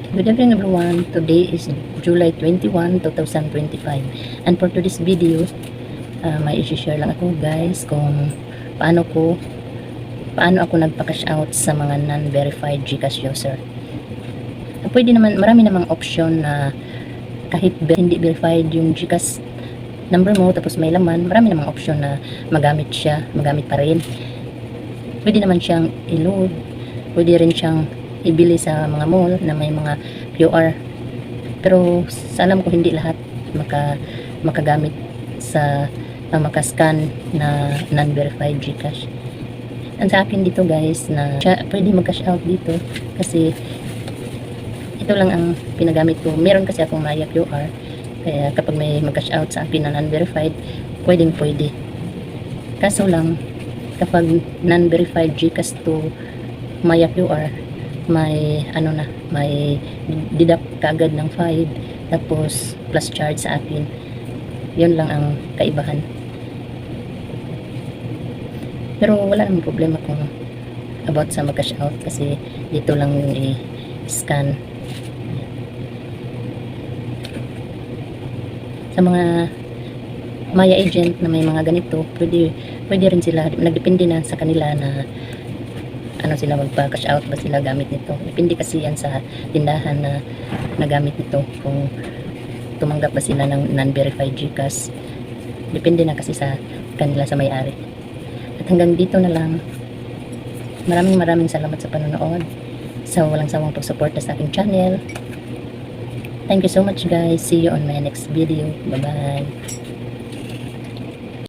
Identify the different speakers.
Speaker 1: Good evening everyone. Today is July 21, 2025. And for today's video, may i-share lang ako guys kung paano ako nagpa-cash out sa mga non-verified GCash user. Pwede naman, marami namang option na kahit hindi verified yung GCash number mo tapos may laman, marami namang option na magamit pa rin. Pwede naman siyang i-load, pwede rin siyang ibili sa mga mall na may mga QR, pero sa alam ko hindi lahat makagamit sa makascan na non-verified GCash. Ang sa akin dito guys na pwede mag-cash out dito kasi ito lang ang pinagamit ko. Meron kasi akong Maya QR, kaya kapag may mag-cash out sa akin na non-verified, pwede. Kaso lang kapag non-verified GCash to Maya QR, may may deduct kaagad ng 5 tapos plus charge sa akin. Yun lang ang kaibahan. Pero wala namang problema kung about sa mag-cash out kasi dito lang yung i-scan. Sa mga Maya agent na may mga ganito, pwede rin sila, nagdepende na sa kanila na sila magpa-cash out ba sila gamit nito. Depende kasi yan sa tindahan na nagamit nito kung tumanggap ba sila ng non-verified GCash. Depende na kasi sa kanila, sa may-ari. At hanggang dito na lang. Maraming salamat sa panonood, sa walang sawang pagsuporta sa aking channel. Thank you so much guys. See you on my next video. Bye bye.